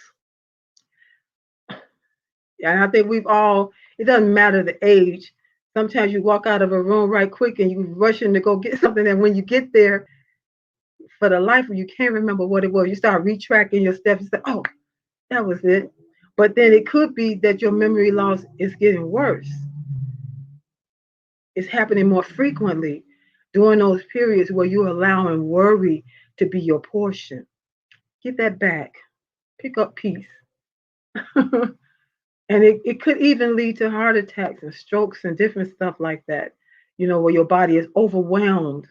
And I think it doesn't matter the age. Sometimes you walk out of a room right quick and you rushing to go get something. And when you get there, for the life of you can't remember what it was. You start retracking your steps. You say, oh, that was it. But then it could be that your memory loss is getting worse. It's happening more frequently during those periods where you're allowing worry to be your portion. Get that back. Pick up peace. And it could even lead to heart attacks and strokes and different stuff like that, where your body is overwhelmed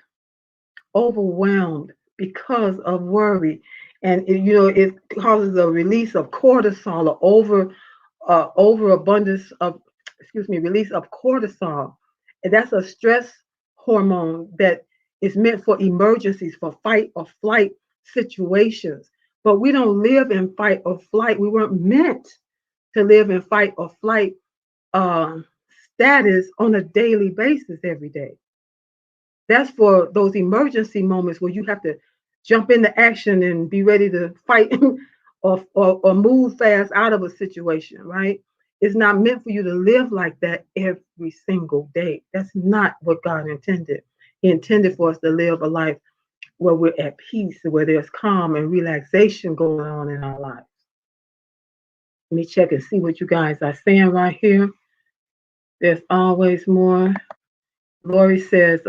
because of worry. And it causes a release of cortisol or overabundance of, release of cortisol. And that's a stress hormone that is meant for emergencies, for fight or flight situations. But we don't live in fight or flight. We weren't meant to live in fight or flight uh, status on a daily basis every day. That's for those emergency moments where you have to jump into action and be ready to fight or move fast out of a situation, right? It's not meant for you to live like that every single day. That's not what God intended. He intended for us to live a life where we're at peace, where there's calm and relaxation going on in our lives. Let me check and see what you guys are saying right here. There's always more. Lori says,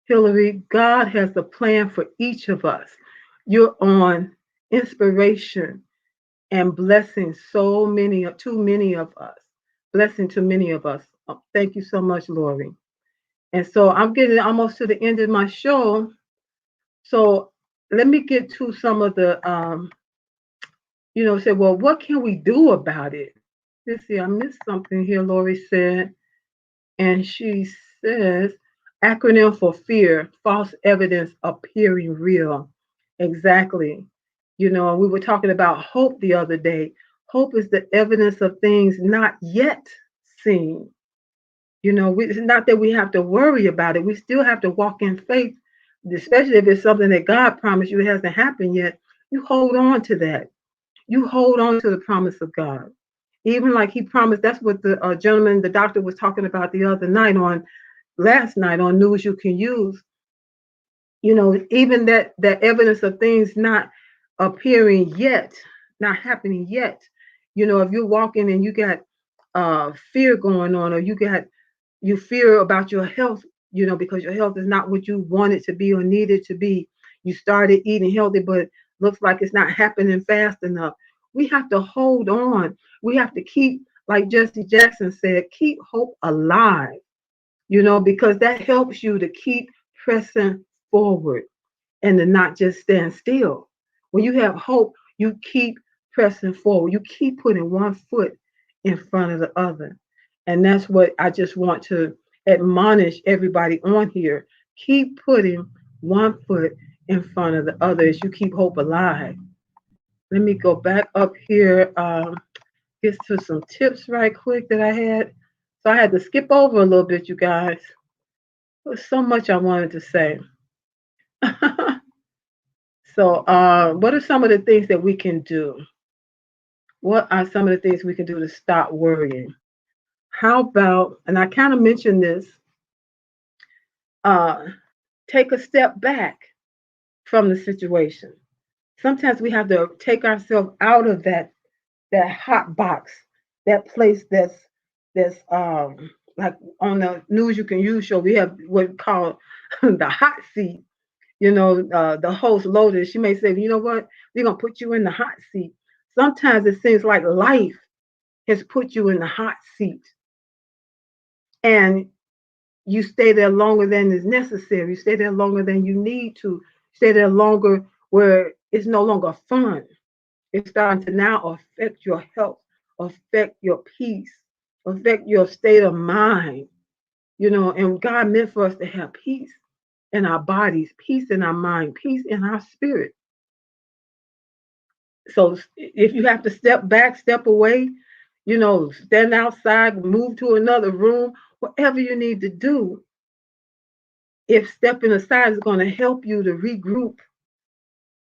Hillary, God has a plan for each of us. You're on inspiration and blessing too many of us. Blessing to many of us. Oh, thank you so much, Lori. And so I'm getting almost to the end of my show. So let me get to some of the, say, well, what can we do about it? Let's see, I missed something here, Lori said. And she says, acronym for fear, false evidence appearing real. Exactly. We were talking about hope the other day. Hope is the evidence of things not yet seen. It's not that we have to worry about it. We still have to walk in faith, especially if it's something that God promised you it hasn't happened yet. You hold on to that. You hold on to the promise of God. Even like he promised, that's what the gentleman, the doctor was talking about the other night last night on News You Can Use. Even that evidence of things not appearing yet, not happening yet. If you're walking and you got fear going on, or you fear about your health, because your health is not what you want it to be or need it to be. You started eating healthy, but looks like it's not happening fast enough. We have to hold on. We have to keep, like Jesse Jackson said, keep hope alive, because that helps you to keep pressing forward and to not just stand still. When you have hope, you keep pressing forward. You keep putting one foot in front of the other. And that's what I just want to admonish everybody on here. Keep putting one foot in front of the other as you keep hope alive. Let me go back up here, get to some tips right quick that I had. So I had to skip over a little bit, you guys. There's so much I wanted to say. So, what are some of the things that we can do? What are some of the things we can do to stop worrying? How about, and I kind of mentioned this, uh, take a step back from the situation. Sometimes we have to take ourselves out of that hot box, that place that's like on the News You Can Use show. We have what we call the hot seat. The host Lotus, she may say, you know what, we're gonna put you in the hot seat. Sometimes it seems like life has put you in the hot seat, and you stay there longer than is necessary. You stay there longer than you need to. Stay there longer where it's no longer fun. It's starting to now affect your health, affect your peace, affect your state of mind. And God meant for us to have peace in our bodies, peace in our mind, peace in our spirit. So if you have to step back, step away, stand outside, move to another room, whatever you need to do, if stepping aside is going to help you to regroup,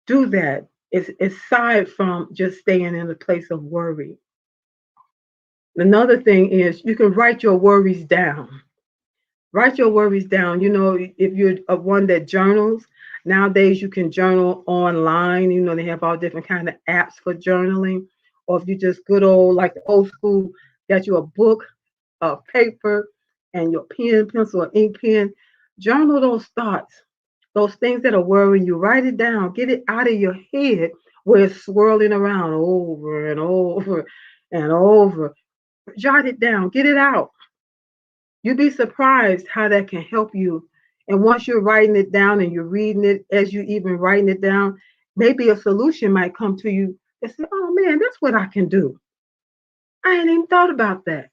do that. It's aside from just staying in a place of worry. Another thing is you can write your worries down. Write your worries down. If you're one that journals, Nowadays, you can journal online. They have all different kind of apps for journaling. Or if you just good old, like the old school, got you a book, a paper, and your pen, pencil, or ink pen. Journal those thoughts, those things that are worrying you. Write it down. Get it out of your head where it's swirling around over and over and over. Jot it down. Get it out. You'd be surprised how that can help you. And once you're writing it down and you're reading it as you even writing it down, maybe a solution might come to you and say, oh man, that's what I can do. I ain't even thought about that.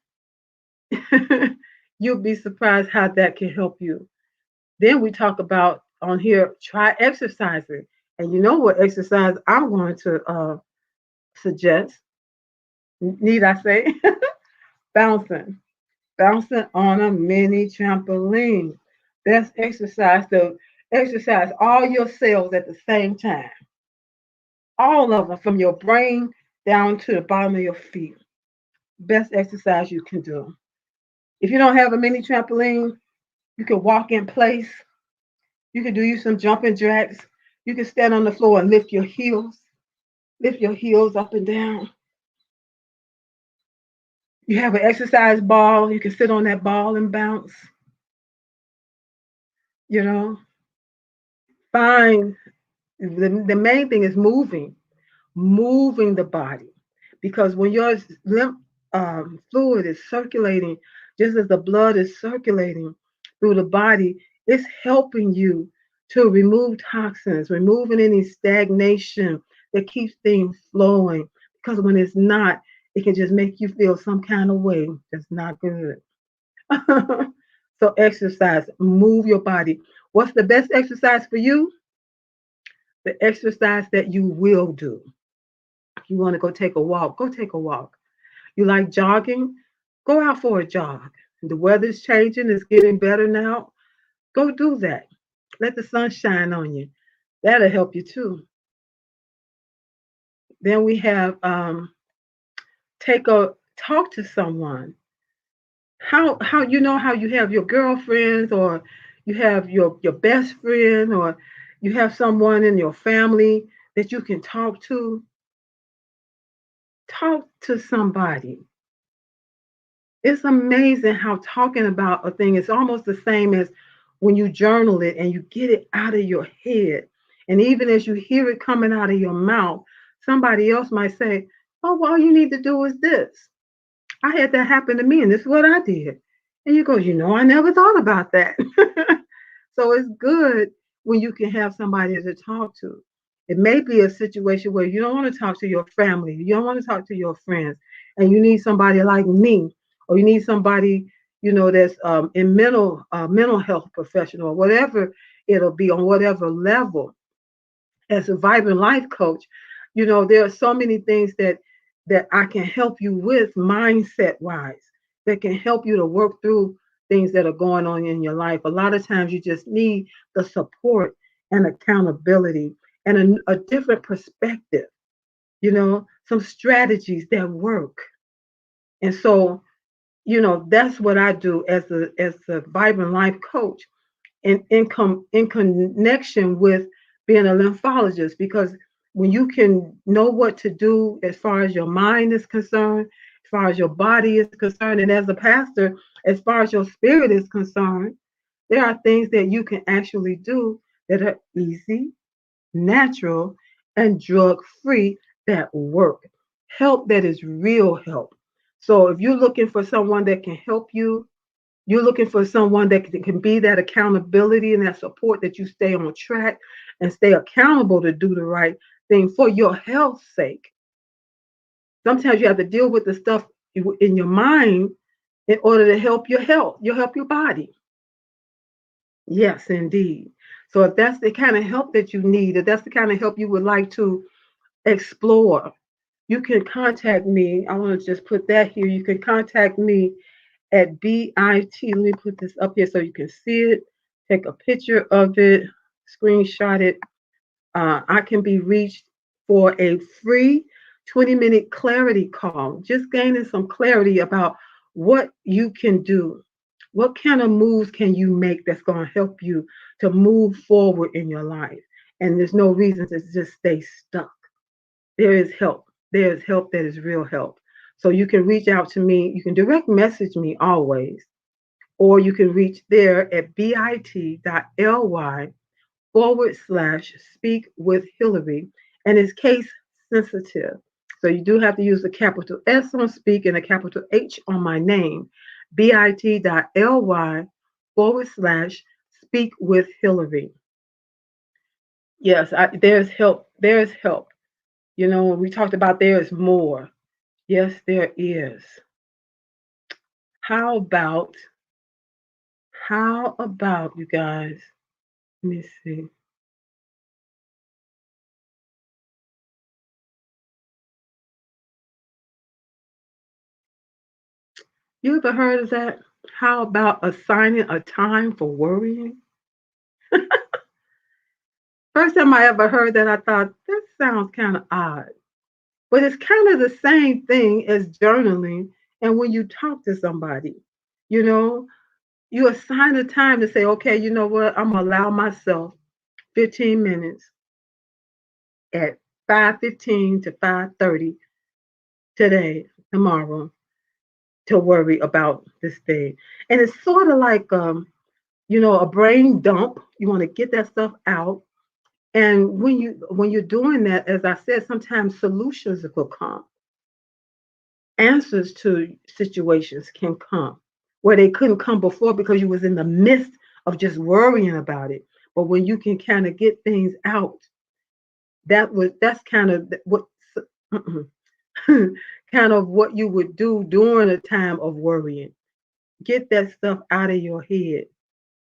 You'll be surprised how that can help you. Then we talk about on here, try exercising. And you know what exercise I'm going to suggest? Need I say? Bouncing. Bouncing on a mini trampoline. Best exercise to exercise all your cells at the same time. All of them from your brain down to the bottom of your feet. Best exercise you can do. If you don't have a mini trampoline, you can walk in place. You can do you some jumping jacks. You can stand on the floor and lift your heels up and down. You have an exercise ball. You can sit on that ball and bounce. You know, find the main thing is moving the body, because when your lymph fluid is circulating, just as the blood is circulating through the body, it's helping you to remove toxins, removing any stagnation that keeps things flowing. Because when it's not, it can just make you feel some kind of way that's not good. So exercise, move your body. What's the best exercise for you? The exercise that you will do. If you want to go take a walk, go take a walk. You like jogging? Go out for a jog. The weather's changing, it's getting better now. Go do that. Let the sun shine on you. That'll help you too. Then we have take a talk to someone. How how you have your girlfriends, or you have your best friend, or you have someone in your family that you can talk to somebody. It's amazing how talking about a thing is almost the same as when you journal it and you get it out of your head. And even as you hear it coming out of your mouth, somebody else might say, oh, well, all you need to do is this. I had that happen to me, and this is what I did. And you go, I never thought about that. So it's good when you can have somebody to talk to. It may be a situation where you don't want to talk to your family, you don't want to talk to your friends, and you need somebody like me, or you need somebody that's in mental health professional, or whatever it'll be on whatever level. As a vibrant life coach, there are so many things that I can help you with mindset wise, that can help you to work through things that are going on in your life. A lot of times you just need the support and accountability and a different perspective, some strategies that work. And so, that's what I do as a vibrant life coach, in connection with being a lymphologist, because when you can know what to do as far as your mind is concerned, as far as your body is concerned, and as a pastor, as far as your spirit is concerned, there are things that you can actually do that are easy, natural, and drug free, that work. Help that is real help. So if you're looking for someone that can help you, you're looking for someone that can be that accountability and that support, that you stay on track and stay accountable to do the right thing for your health's sake. Sometimes you have to deal with the stuff in your mind in order to help your health, help your body. Yes, indeed. So if that's the kind of help that you need, if that's the kind of help you would like to explore, you can contact me. I want to just put that here. You can contact me at BIT. Let me put this up here so you can see it. Take a picture of it, screenshot it. I can be reached for a free 20-minute clarity call, just gaining some clarity about what you can do. What kind of moves can you make that's going to help you to move forward in your life? and there's no reason to just stay stuck. There is help. There is help that is real help. So you can reach out to me. You can direct message me always, or you can reach there at bit.ly/speak with Hillary, and it's case sensitive. So you do have to use a capital S on speak and a capital H on my name. bit.ly/speak with Hillary. Yes, there's help. There's help. We talked about there is more. Yes, there is. How about, you guys? Let me see. You ever heard of that? How about assigning a time for worrying? First time I ever heard that, I thought that sounds kind of odd. But it's kind of the same thing as journaling. And when you talk to somebody, you know, you assign a time to say, okay, you know what? I'm going to allow myself 15 minutes at 5:15 to 5:30 today, tomorrow, to worry about this thing. And it's sort of like, a brain dump. You want to get that stuff out. And when you're doing that, as I said, sometimes solutions will come. Answers to situations can come where they couldn't come before because you was in the midst of just worrying about it. But when you can kind of get things out, that's kind of what kind of what you would do during a time of worrying. Get that stuff out of your head.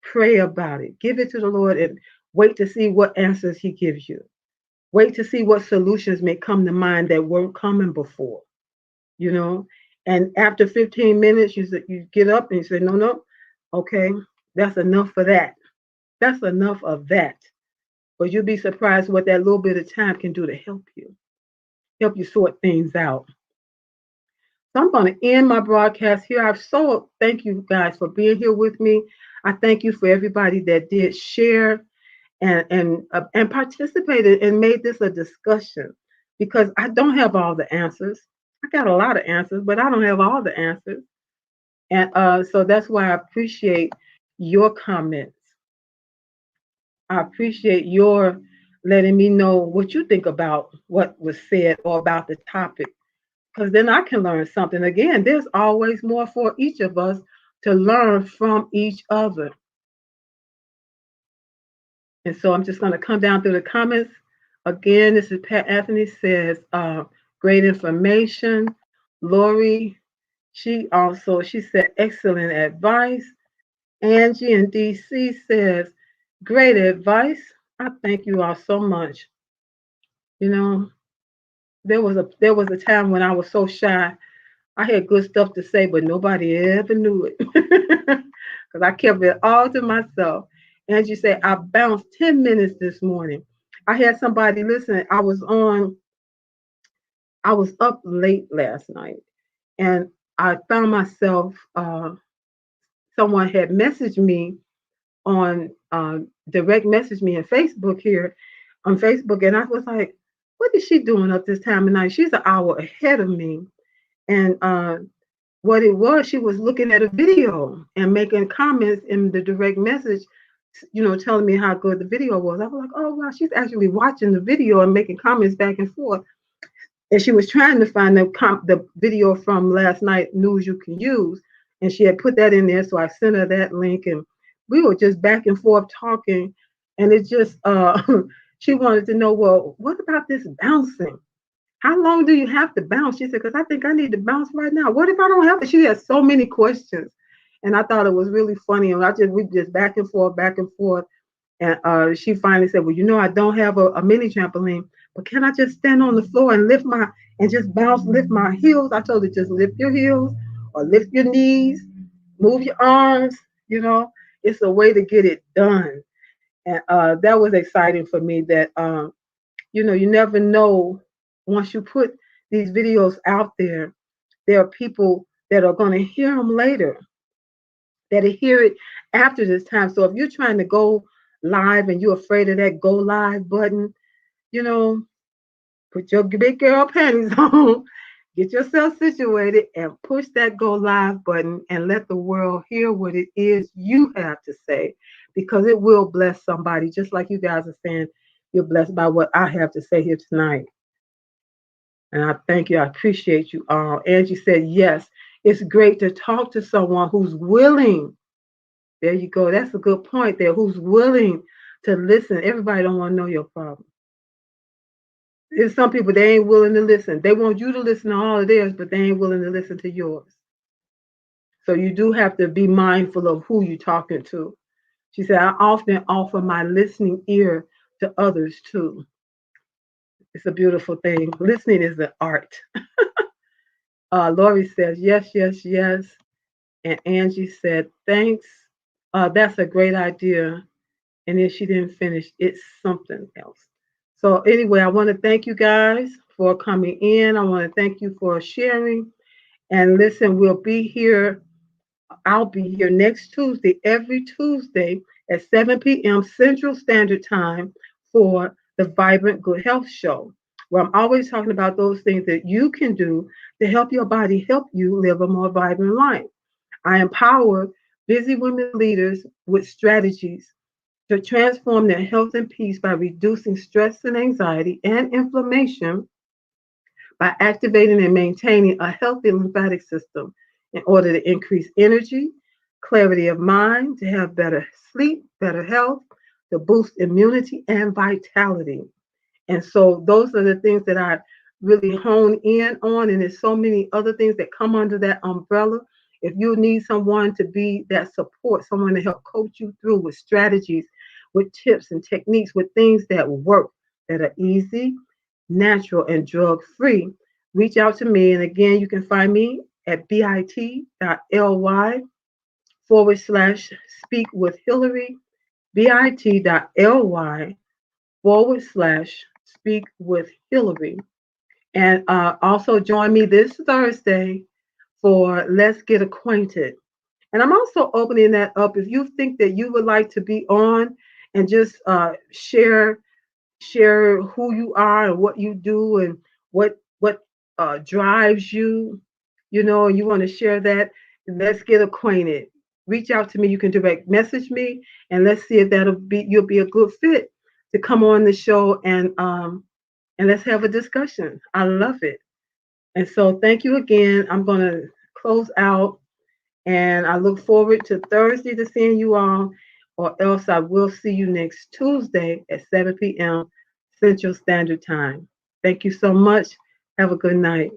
Pray about it. Give it to the Lord and wait to see what answers He gives you. Wait to see what solutions may come to mind that weren't coming before, you know. And after 15 minutes, you get up and you say, no, no, okay, that's enough for that. That's enough of that. But you'll be surprised what that little bit of time can do to help you sort things out. So I'm going to end my broadcast here. I so thank you guys for being here with me. I thank you for everybody that did share and participated and made this a discussion, because I don't have all the answers. I got a lot of answers, but I don't have all the answers. And so that's why I appreciate your comments. I appreciate your letting me know what you think about what was said or about the topic, because then I can learn something. Again, there's always more for each of us to learn from each other. And so I'm just going to come down through the comments. Again, this is Pat Anthony says, great information. Lori, she said, excellent advice. Angie in DC says, great advice. I thank you all so much. You know, there was a time when I was so shy. I had good stuff to say, but nobody ever knew it because I kept it all to myself. Angie said, I bounced 10 minutes this morning. I had somebody listen. I was up late last night, and I found myself, someone had messaged me on, direct message me on Facebook here on Facebook, and I was like, what is she doing up this time of night? She's an hour ahead of me. And what it was, she was looking at a video and making comments in the direct message, telling me how good the video was. I was like, oh wow, she's actually watching the video and making comments back and forth. And she was trying to find the video from last night, News You Can Use, and she had put that in there. So I sent her that link, and we were just back and forth talking. And it just, she wanted to know, well, what about this bouncing? How long do you have to bounce? She said, because I think I need to bounce right now. What if I don't have to? She had so many questions. And I thought it was really funny. And we just back and forth, back and forth. And she finally said, well, I don't have a mini trampoline, but can I just stand on the floor and and just bounce, lift my heels? I told her, just lift your heels or lift your knees, move your arms. You know, it's a way to get it done. And that was exciting for me that, you never know, once you put these videos out there are people that are going to hear them later, that hear it after this time. So if you're trying to go live and you're afraid of that go live button, you know, put your big girl panties on, get yourself situated, and push that go live button and let the world hear what it is you have to say because it will bless somebody, just like you guys are saying you're blessed by what I have to say here tonight. And I thank you. I appreciate you all. Angie said, yes, it's great to talk to someone who's willing. There you go. That's a good point there. Who's willing to listen. Everybody don't want to know your problem. There's some people they ain't willing to listen. They want you to listen to all of theirs, but they ain't willing to listen to yours. So you do have to be mindful of who you're talking to. She said, I often offer my listening ear to others too. It's a beautiful thing. Listening is the art. Lori says, yes, yes, yes. And Angie said, thanks. That's a great idea. And then she didn't finish. It's something else. So anyway, I want to thank you guys for coming in. I want to thank you for sharing. And listen, we'll be here. I'll be here next Tuesday, every Tuesday at 7 p.m. Central Standard Time for the Vibrant Good Health Show, where I'm always talking about those things that you can do to help your body help you live a more vibrant life. I empower busy women leaders with strategies to transform their health and peace by reducing stress and anxiety and inflammation by activating and maintaining a healthy lymphatic system in order to increase energy, clarity of mind, to have better sleep, better health, to boost immunity and vitality. And so those are the things that I really hone in on. And there's so many other things that come under that umbrella. If you need someone to be that support, someone to help coach you through with strategies, with tips and techniques, with things that work, that are easy, natural, and drug free, reach out to me. And again, you can find me at bit.ly /speak with Hillary, bit.ly /speak with Hillary. And also join me this Thursday for Let's Get Acquainted. And I'm also opening that up if you think that you would like to be on and just share who you are and what you do and what drives you, and you want to share that. Let's get acquainted. Reach out to me. You can direct message me, and let's see if you'll be a good fit to come on the show and let's have a discussion. I love it. And so thank you again. I'm gonna close out, and I look forward to Thursday to seeing you all, or else I will see you next Tuesday at 7 p.m. Central Standard Time. Thank you so much. Have a good night.